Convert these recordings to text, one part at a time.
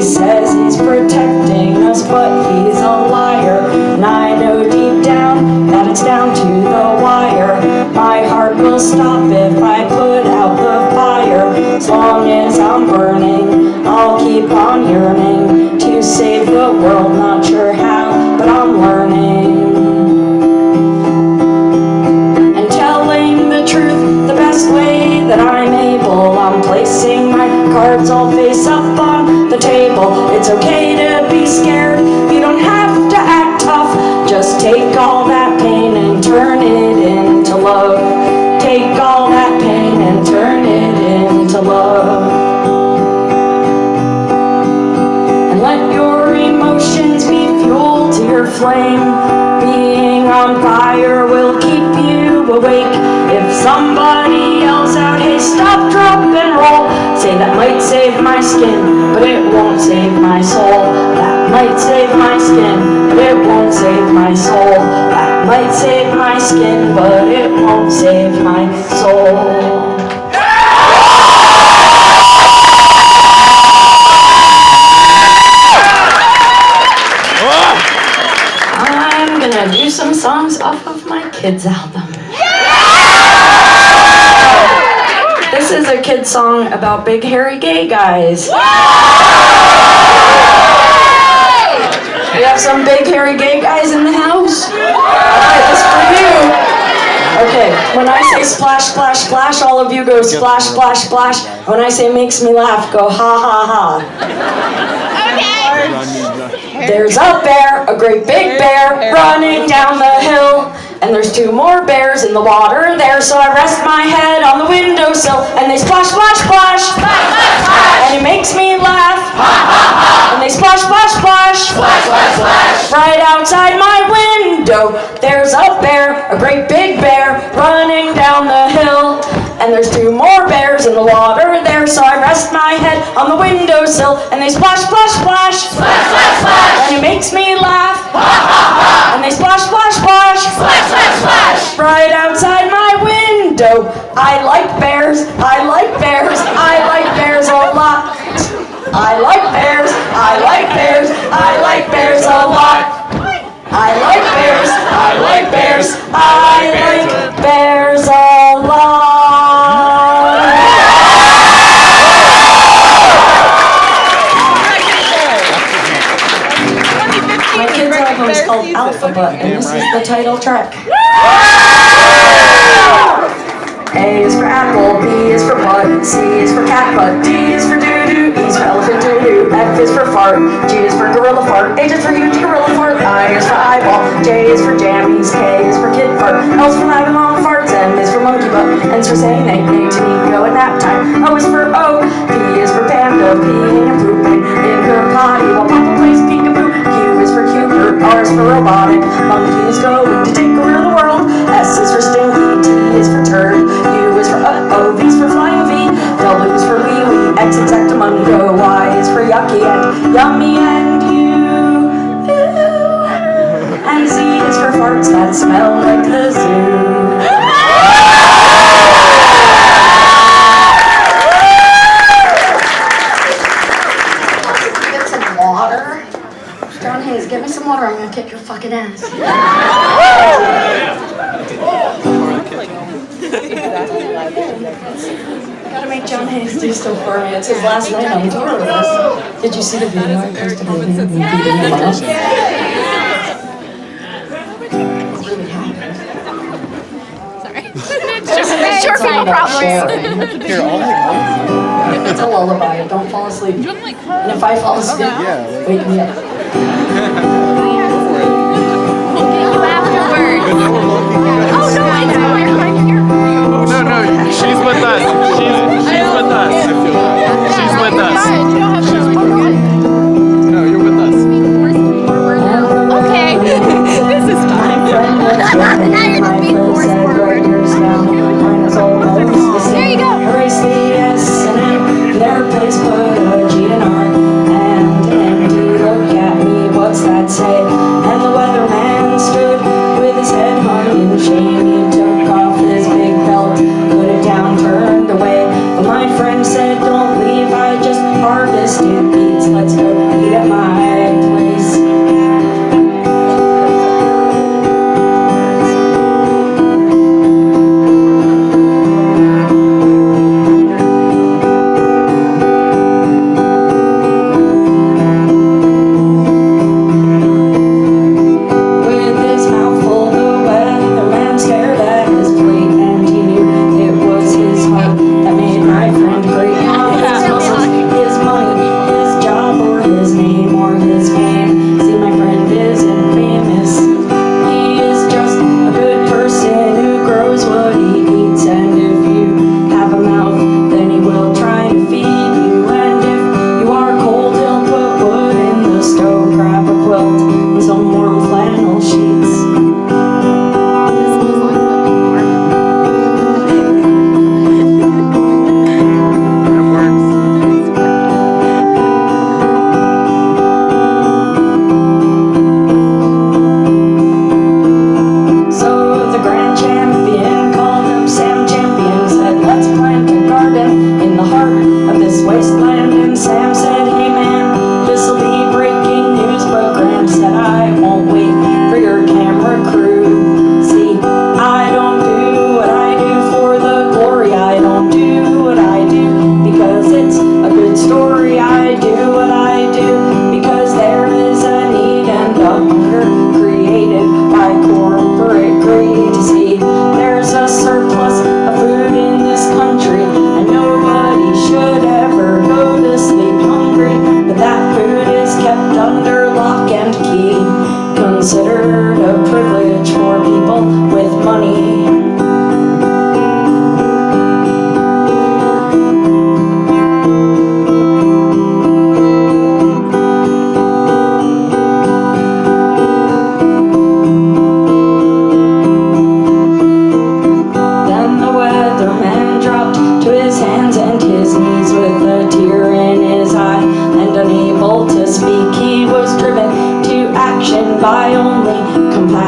says he's protecting us, but he's a liar. And I know deep down that it's down to the wire. My heart will stop if I put out the fire. As long as I'm burning, I'll keep on yearning to save the world. Not sure how, but I'm learning. And telling the truth the best way that I'm able. I'm placing my cards all face up on the table. It's okay to be scared, you don't have to act tough. Just take all that pain and turn it into love. Take all that pain and turn it into love. And let your emotions be fuel to your flame. Being on fire will keep you awake. If somebody yells out, hey, stop, drop, and roll, say that might save my skin, but it won't save my soul. That might save my skin, but it won't save my soul. That might save my skin, but it won't save my soul. I'm gonna do some songs off of my kids' album. This is a kid song about big hairy gay guys. We have some big hairy gay guys in the house. Alright, this is for you. Okay, when I say splash, splash, splash, all of you go splash, splash, splash. When I say makes me laugh, go ha, ha, ha. Okay. There's a bear, a great big bear, running down the hill. And there's two more bears in the water there, so I rest my head on the windowsill, and they splash, splash, splash, splash, splash, splash. And it makes me laugh, ha, ha, ha. And they splash, splash, splash, splash, splash, splash. Right outside my window, there's a bear, a great big bear, running down the hill. And there's two more bears in the water there, so I rest my head on the windowsill, and they splash, splash, splash, splash, splash, splash. And it makes me laugh, ha, ha, ha. And they splash, splash, splash, splash, splash, splash. Right outside my window. I like bears, I like bears, I like bears a lot. I like bears, I like bears, I like bears a lot. I like bears, I like bears, I like bears a lot. My kids' album is called Alphabet, and this is the title track. A is for apple, B is for butt, C is for cat butt, D is for doo-doo, E is for elephant doo-doo, F is for fart, G is for gorilla fart, H is for huge gorilla fart, I is for eyeball, J is for jammies, K is for kid fart, L is for having long farts, M is for monkey butt, N is for saying nay, nay to me, go at nap time, O is for O, P is for panda, peeing and pooping in her potty while Papa plays peekaboo, Q is for cucumber, R is for robotic, monkey is going to take over the world, S is for stinky, T is for turd, U is for uh-oh, V is for flying V, W is for wee-wee, X is ectomundo, Y is for yucky and yummy and you, and Z is for farts that smell like the zoo. Get some water. John Hayes, get me some water, I'm gonna kick your fucking ass. Gotta make John Hayes do stuff for me. It's his last night on tour with us. Did you see the video I posted of him beating him up? It's really happened. Sorry. Short people problems. It's a lullaby. Don't fall asleep. And if I fall asleep, wake me up. She's with us. She's with us. She's with us. No, you're with us. Okay. This is fine. Now you're just being forced forward. There you go. Erase the S and M. Their place put a G and R. And Andy, look at me. What's that say? And the weatherman stood with his head hung in shame. He took off his big belt, put it down, turned away. But my friend said, don't leave, I just harvested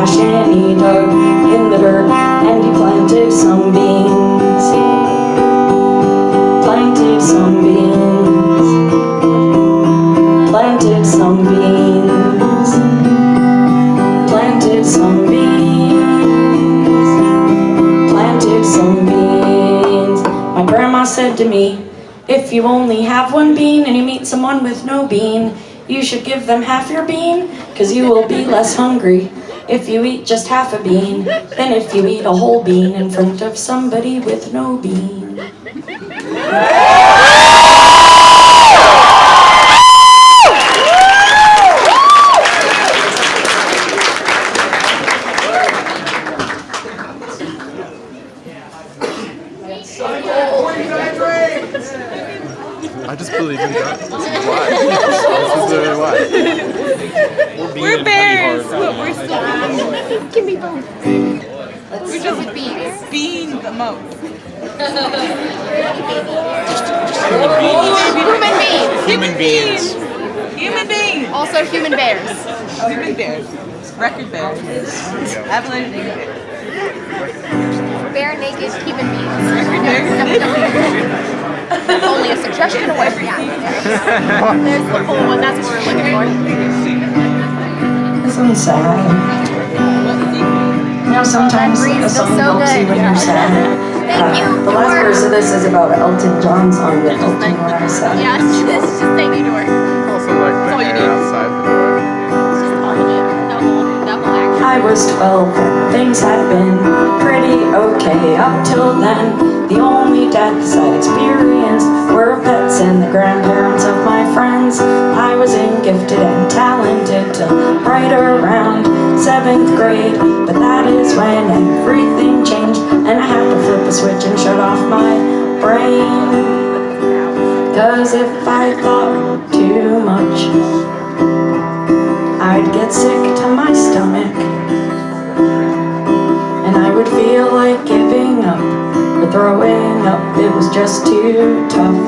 splash, and he dug in the dirt, and he planted some beans. Planted some beans. Planted some beans. Planted some beans. Planted some beans. My grandma said to me, if you only have one bean and you meet someone with no bean, you should give them half your bean, 'cause you will be less hungry if you eat just half a bean than if you eat a whole bean in front of somebody with no bean. I just believe in God. This is why. This is literally why. We're bears, but we're still beans. Can be both. We're just beans. Beans the most. Human beings. Human beings. Also human bears. Human bears. Record bears. Avalanche naked bears. Bare naked human beings. Only a suggestion away. Yeah. There's the full one. That's what we're looking for. This one's sad. You know, sometimes a song helps you when you're sad. Thank you. The last verse of this is about Elton John song that Elton when I sad. Yeah, this is just thank you door. Also like the hair outside the door. It's just all you need. Double action. I was 12 and things had been pretty okay up till then. The only deaths I'd experienced were pets and the grandparents of my friends. I was gifted and talented till right around 7th grade, but that is when everything changed and I had to flip a switch and shut off my brain. 'Cause if I thought too much, I'd get sick to my stomach, and I would feel like giving up or throwing up. It was just too tough.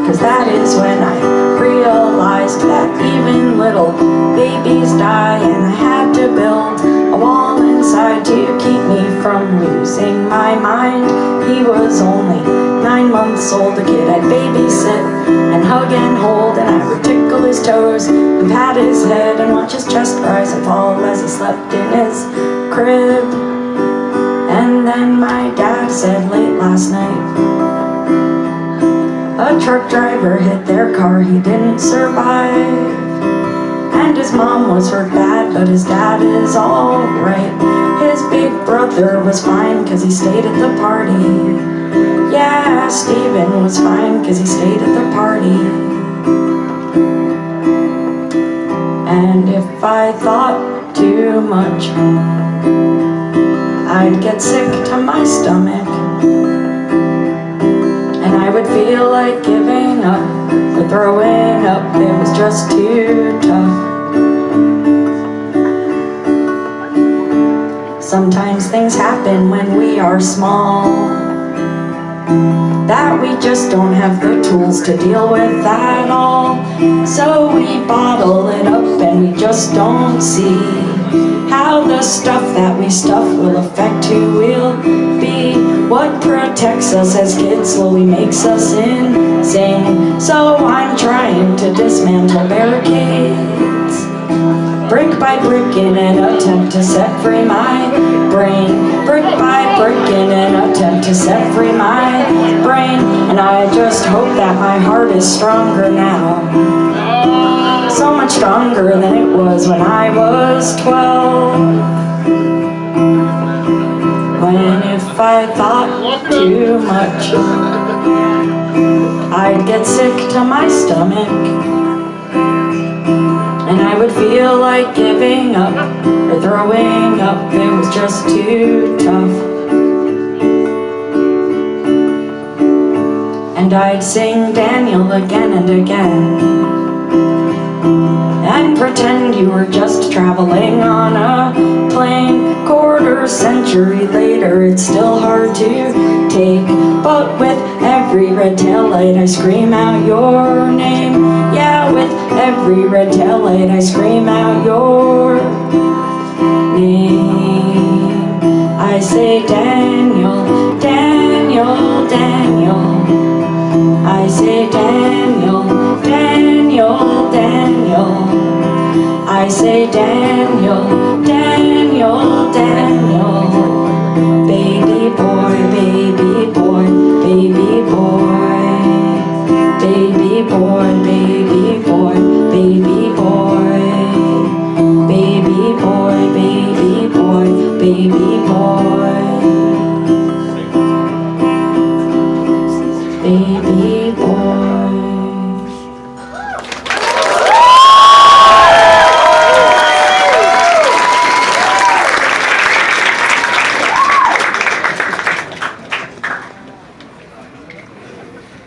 'Cause that is when I realized that even little babies die, and I had to build a wall inside to keep me from losing my mind. He was only 9 months old, a kid I'd babysit and hug and hold, and I would tickle his toes and pat his head and watch his chest rise and fall as he slept in his crib. And then my dad said late last night, a truck driver hit their car, he didn't survive. And his mom was hurt bad, but his dad is alright. His big brother was fine 'cause he stayed at the party. Yeah, Steven was fine 'cause he stayed at the party. And if I thought too much, I'd get sick to my stomach, and I would feel like giving up or throwing up. It was just too tough. Sometimes things happen when we are small that we just don't have the tools to deal with at all. So we bottle it up and we just don't see how the stuff that we stuff will affect who we'll be. What protects us as kids slowly makes us insane. So I'm trying to dismantle barricades, brick by brick, in an attempt to set free my brain. Brick by brick, in an attempt to set free my brain. And I just hope that my heart is stronger now, so much stronger than it was when I was 12. When if I thought too much, I'd get sick to my stomach, and I would feel like giving up or throwing up. It was just too tough. And I'd sing Daniel again and again, and pretend you were just traveling on a plane. Quarter century later, it's still hard to take, but with every red tail light I scream out your name. Yeah, with every red tail light I scream out your I say Daniel, Daniel, Daniel. I say Daniel, Daniel, Daniel. I say Daniel, Daniel, Daniel. Baby boy, baby boy, baby boy. Baby boy, baby boy, baby boy. Baby boy, baby boy, baby boy. Baby boy.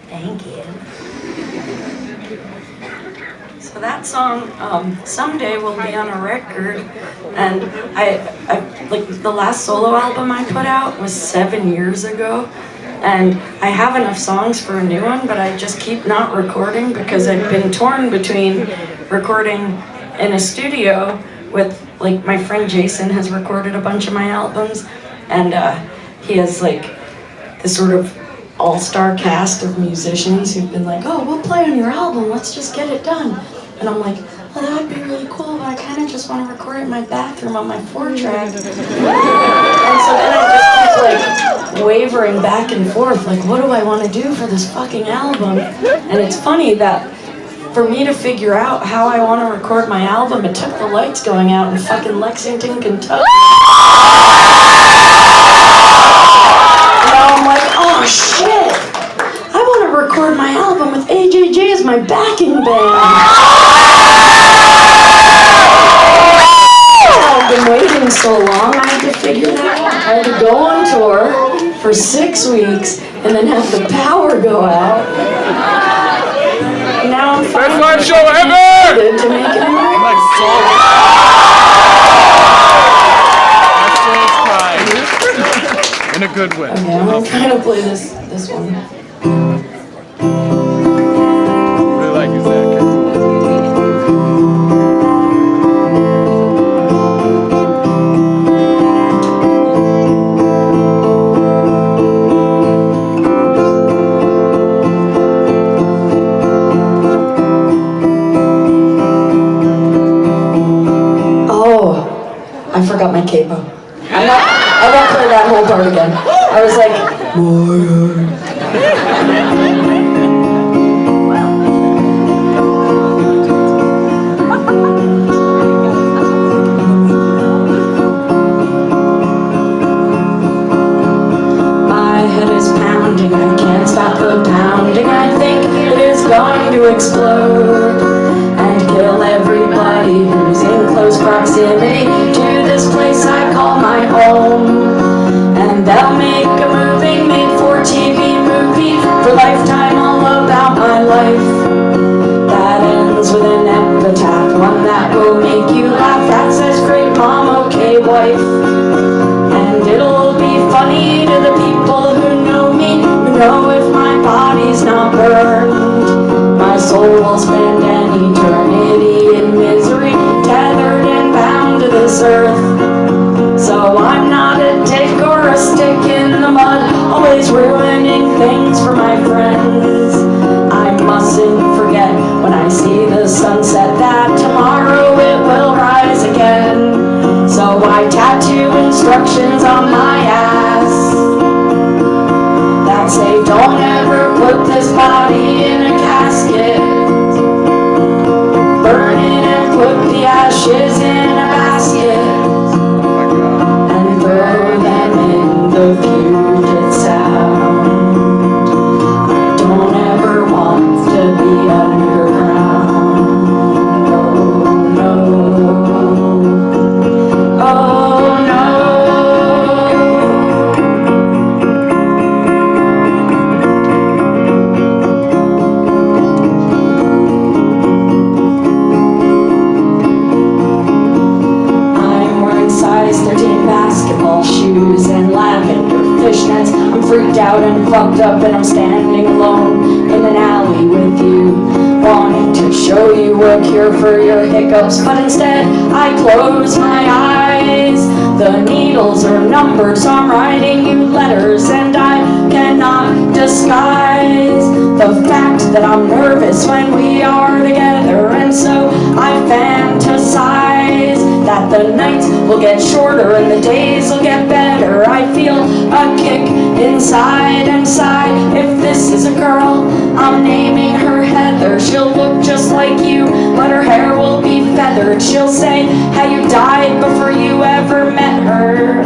Thank you. So that song, someday will be on a record, and I like the last solo album I put out was 7 years ago, and I have enough songs for a new one, but I just keep not recording because I've been torn between recording in a studio with, like, my friend Jason has recorded a bunch of my albums, and he has like this sort of all-star cast of musicians who've been like, oh, we'll play on your album, let's just get it done. And I'm like, oh, that would be really cool, but I kind of just want to record it in my bathroom on my 4-track. And so then I just keep like wavering back and forth, like, what do I want to do for this fucking album? And it's funny that for me to figure out how I want to record my album, it took the lights going out in fucking Lexington, Kentucky. I'm like, oh shit, I want to record my album with AJJ as my backing band. I've been waiting so long, I had to figure that out. I had to go on tour for 6 weeks and then have the power go out. And now I'm Best live show ever! to make it in My soul. My soul's crying. In a good way. Okay, I'm gonna try to play this one. Really like you, Zach. I forgot my capo. I won't play that whole part again. I was like, my head is pounding, I can't stop the pounding. I think it is going to explode and kill everybody who's in close proximity to this place I call my home. And they'll make a movie made for TV movie for Lifetime all about my life. That ends with an epitaph, one that will make you laugh. That says great mom, okay wife. And it'll be funny to the people who know me, who know if my body's not burned, my soul will spend an eternity in misery, tethered and bound to this earth. So I'm not a dick or a stick in the mud, always ruining things for my friends. I mustn't forget when I see the sunset that tomorrow it will rise again. So I tattoo instructions on my ass that say don't ever put this body in a casket. Burn it and put the ashes in a basket and throw them in the Puget Sound. I don't ever want to be underground. Oh no. Oh no. Basketball shoes and lavender fishnets. I'm freaked out and fucked up and I'm standing alone in an alley with you, wanting to show you a cure for your hiccups, but instead I close my eyes The needles are numbered, so I'm writing you letters, and I cannot disguise the fact that I'm nervous when we are together, and so I fantasize that the nights will get shorter and the days will get better. I feel a kick inside and sigh. If this is a girl, I'm naming her Heather. She'll look just like you, but her hair will be feathered. She'll say how you died before you ever met her.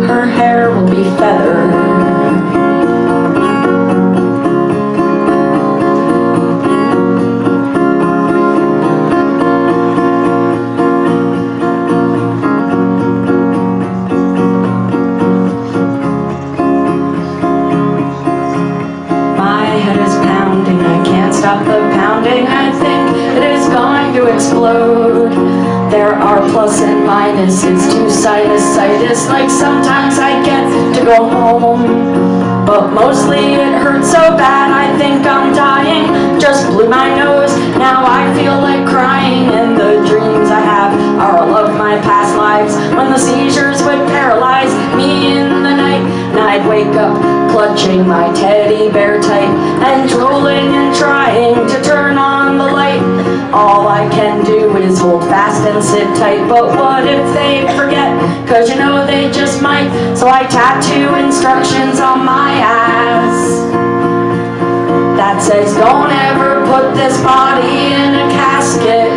Her hair will be feathered. Stop the pounding, I think it is going to explode. There are plus and minuses to sinusitis, like sometimes I get to go home, but mostly it hurts so bad I think I'm dying. Just blew my nose, now I feel like crying, and the dreams I have are all of my past lives, when the seizures would paralyze me in the night, and I'd wake up clutching my teddy bear tight and drooling and trying to turn on the light. All I can do is hold fast and sit tight, but what if they forget? Cause you know they just might. So I tattoo instructions on my ass that says don't ever put this body in a casket.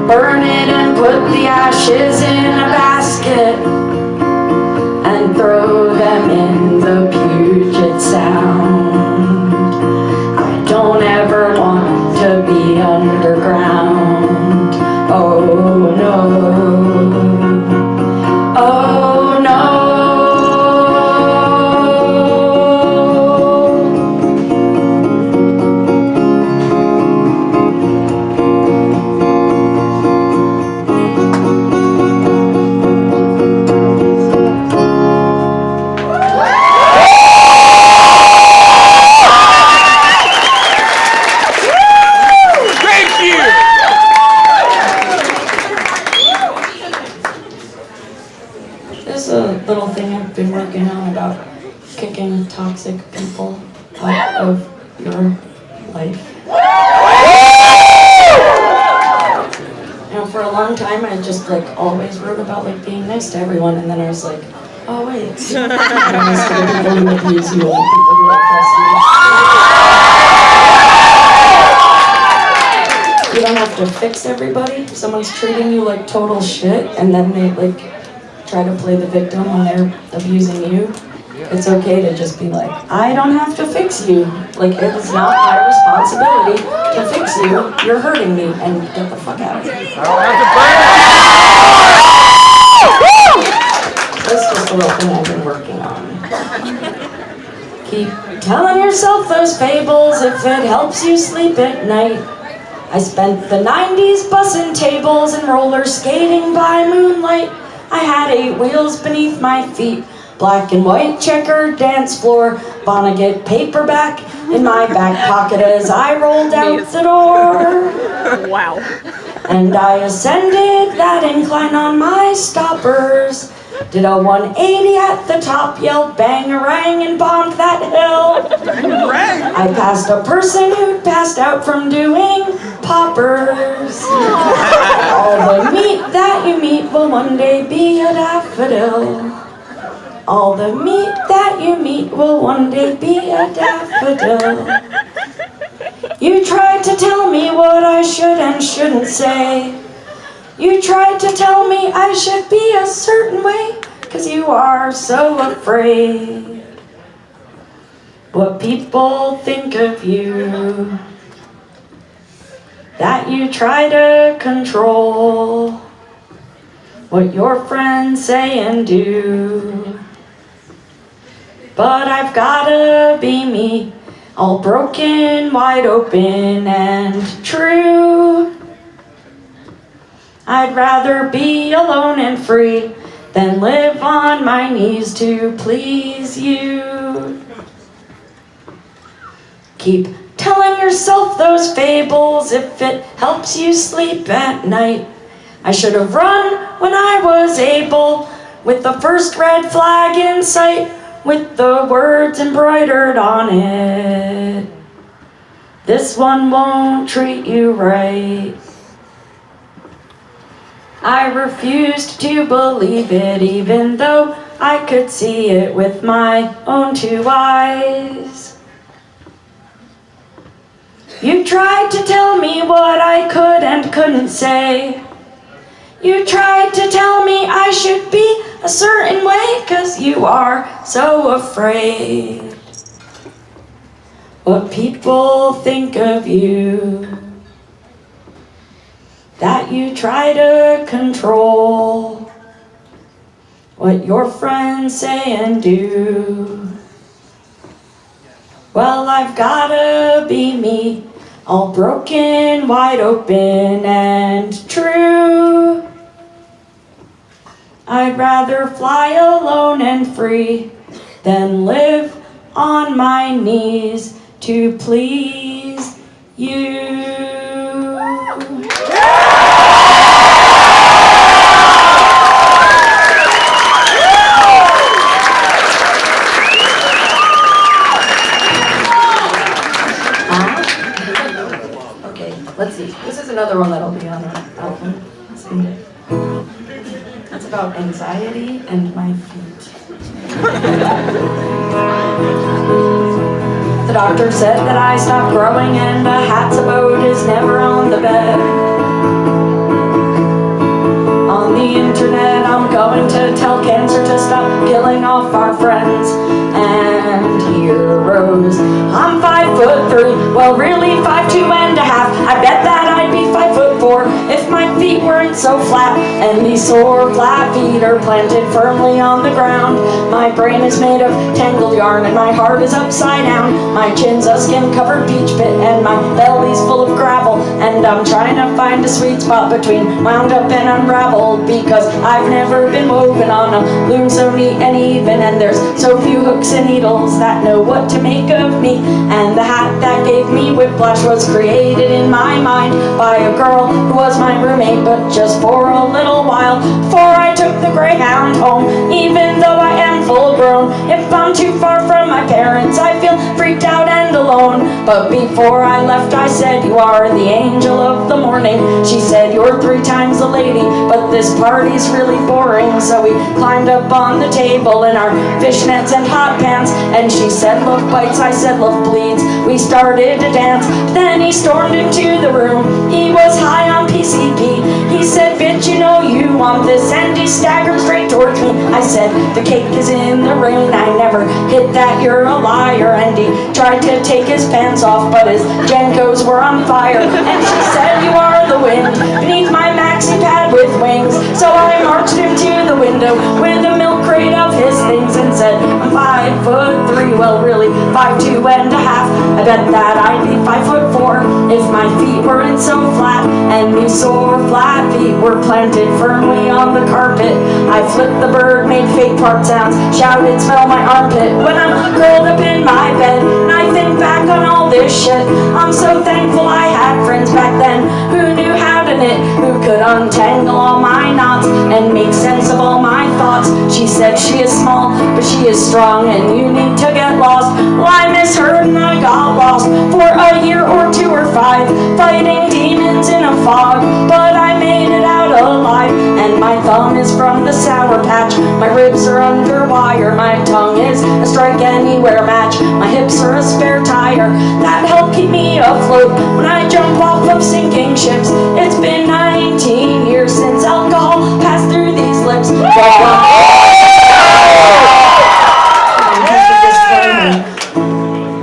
Burn it and put the ashes in a basket and throw them in the Puget Sound. I don't ever want to be underground. Oh no. Oh no. Little thing I've been working on about kicking toxic people out of your life. You know, for a long time I just always wrote about being nice to everyone, and then I was like, oh wait, I'm nice to the people who abuse you and the people who oppress you. You don't have to fix everybody. If someone's treating you like total shit, and then they try to play the victim when they're abusing you, it's okay to just be like, I don't have to fix you. It is not my responsibility to fix you. You're hurting me, and get the fuck out of here. That's just a little thing I've been working on. Keep telling yourself those fables if it helps you sleep at night. I spent the 90s bussing tables and roller skating by moonlight. I had 8 wheels beneath my feet, black and white checkered dance floor, Vonnegut paperback in my back pocket as I rolled out the door. Wow. And I ascended that incline on my stoppers, did a 180 at the top, yelled bang-a-rang and bombed that hill. I passed a person who'd passed out from doing poppers. All the meat that you meet will one day be a daffodil. All the meat that you meet will one day be a daffodil. You tried to tell me what I should and shouldn't say. You tried to tell me I should be a certain way, 'cause you are so afraid what people think of you, that you try to control what your friends say and do. But I've gotta be me, all broken, wide open, and true. I'd rather be alone and free than live on my knees to please you. Keep telling yourself those fables if it helps you sleep at night. I should have run when I was able, with the first red flag in sight, with the words embroidered on it. This one won't treat you right. I refused to believe it, even though I could see it with my own two eyes. You tried to tell me what I could and couldn't say. You tried to tell me I should be a certain way, 'cause you are so afraid what people think of you, that you try to control what your friends say and do. Well, I've gotta be me, all broken, wide open, and true. I'd rather fly alone and free than live on my knees to please you. Okay, let's see. This is another one that'll be on our album. It's about anxiety and my feet. The doctor said that I stopped growing and a hat's abode is never on the bed. On the internet I'm going to tell cancer to stop killing off our friends and heroes. I'm 5'3", well really 5'2.5". I bet that I'd be 5'4" if my feet weren't so flat, and these sore flat feet are planted firmly on the ground. My brain is made of tangled yarn and my heart is upside down. My chin's a skin-covered peach pit and my belly's full of gravel, and I'm trying to find a sweet spot between wound up and unraveled, because I've never been woven on a loom so neat and even, and there's so few hooks and needles that know what to make of me. And the hat that gave me whiplash was created in my mind by a girl who was my roommate, but just for a little while, before I took the Greyhound home. Even though I am full grown, if I'm too far from my parents, I feel freaked out and alone. But before I left I said, you are the angel of the morning. She said, you're 3 times a lady, but this party's really boring. So we climbed up on the table in our fishnets and hot pants, and she said, love bites, I said, love bleeds. We started to dance, then he stormed into the room. He was high on PCP. He said, bitch, you know you want this, and he staggered straight towards me. I said, the cake is in the rain, I never hit that, you're a liar. And he tried to take his pants off, but his Jenkos were on fire. And she said, you are the wind beneath my maxi pad with wings. So I marched him to the window with a milk crate of his things and said, I'm 5'3", well really 5'2.5". I bet that I'd be 5'4" if my feet weren't so flat, and these sore flat feet were planted firmly on the carpet. I flipped the bird, made fake fart sounds, shouted, smell my armpit, when I'm curled up in my bed. And I think back on all this shit, I'm so thankful I had friends back then who knew how to knit, who could untangle all my knots and make sense of all my thoughts. She said she is small, but she is strong, and you need to get lost. Well, I misheard and I got lost for a year or 2 or 5, fighting demons in a fog, but I made it out alive. And my thumb is from the Sour Patch, my ribs are under wire, my tongue is a strike anywhere match, my hips are a spare tire that help keep me afloat when I jump off of sinking ships. It's been 19 years since alcohol passed through these lips.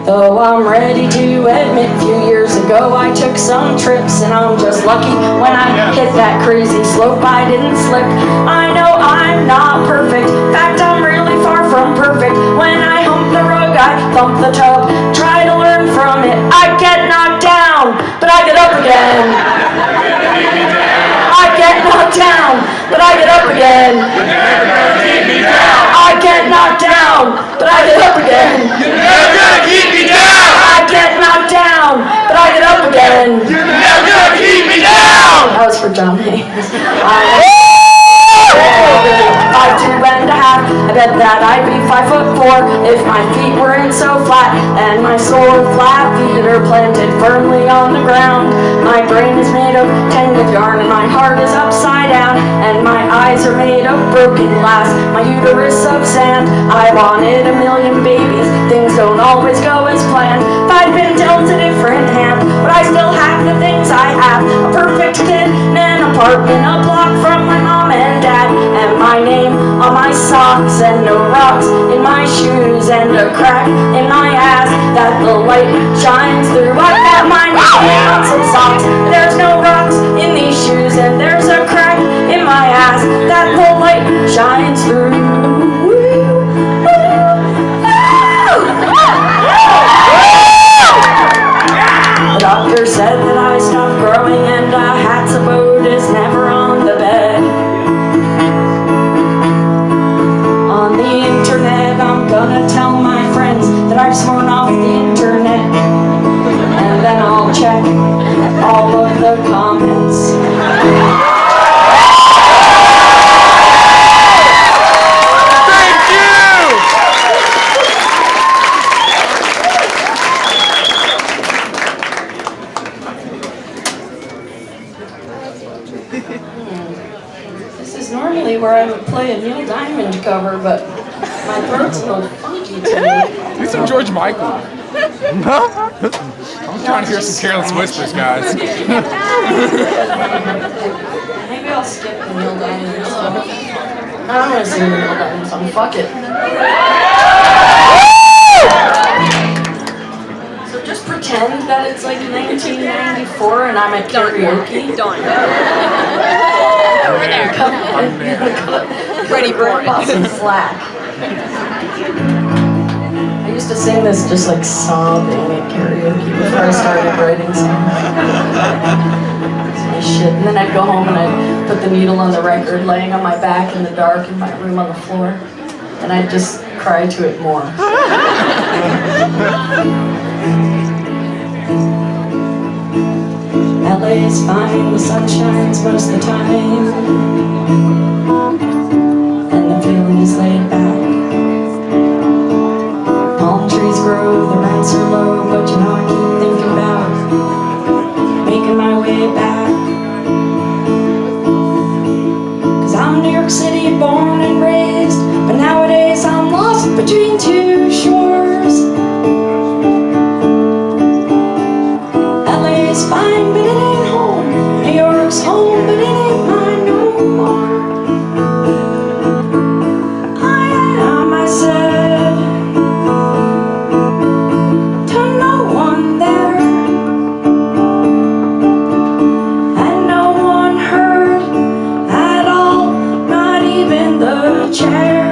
Though I'm ready to admit, a few years ago I took some trips, and I'm just lucky when I hit that crazy slope I didn't slip. I know I'm not perfect, in fact I'm really far from perfect. When I hump the rug, I thump the tub, try to learn from it. I get knocked down, but I get up again. I get knocked down, but I get up again. I get knocked down, but I get up again. You're never gonna keep me down. I get knocked down, but I flat, and my sore flat feet are planted firmly on the ground. My brain is made of tangled yarn, and my heart is upside down, and my eyes are made of broken glass, my uterus of sand. I wanted a million babies, things don't always go as planned. If I'd been dealt a different hand, but I still have the things I have. A perfect kid in an apartment a block from my mom and dad, and my name on my socks, and no rocks in my shoes, and a crack in my ass that the light shines through. I have my name on some socks, but there's no rocks in these shoes, and there's a crack in my ass that the light shines through. The doctor said that I stopped growing, and a hat's abode is never on the bed. On the internet, I'm gonna tell my friends that I've sworn off the internet, and then I'll check all of the comments. This is normally where I would play a Neil Diamond cover, but my throat's a little funky today. Do some George Michael. I'm trying to hear some Careless Whispers, guys. Maybe I'll skip the Neil Diamond song. I don't want to sing the Neil Diamond song. Fuck it. So just pretend that it's like 1994 and I'm at karaoke. Done. Over there. I'm there. Ready for it. Some slack. I used to sing this just like sobbing at karaoke before I started writing songs. My shit. And then I'd go home and I'd put the needle on the record, laying on my back in the dark in my room on the floor, and I'd just cry to it more. LA is fine, the sun shines most of the time, and the feeling is laid back. Palm trees grow, the rents are low, but you know I keep thinking about making my way back. 'Cause I'm New York City born and raised, but nowadays I'm lost between two shores. LA is fine, but it ain't home. New York's home, but it ain't mine no more. I am, I said, to no one there, and no one heard at all, not even the chair.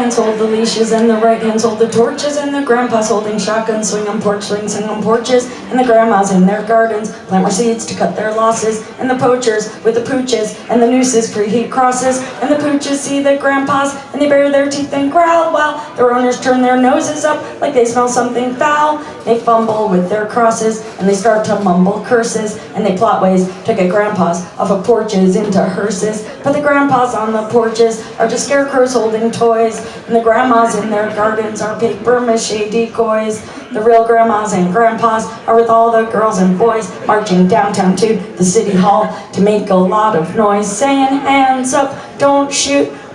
hands hold the leashes and the right hands hold the torches, and the grandpa's holding shotguns, swing on porch swings, sing on porches, and the grandmas in their gardens plant more seeds to cut their losses, and the poachers with the pooches and the nooses preheat crosses, and the pooches see the grandpas and they bare their teeth and growl while their owners turn their noses up like they smell something foul. They fumble with their crosses and they start to mumble curses, and they plot ways to get grandpas off of porches into hearses. But the grandpas on the porches are just scarecrows holding toys, and the grandmas in their gardens are paper mache decoys. The real grandmas and grandpas are with all the girls and boys marching downtown to the city hall to make a lot of noise, saying hands up, don't shoot.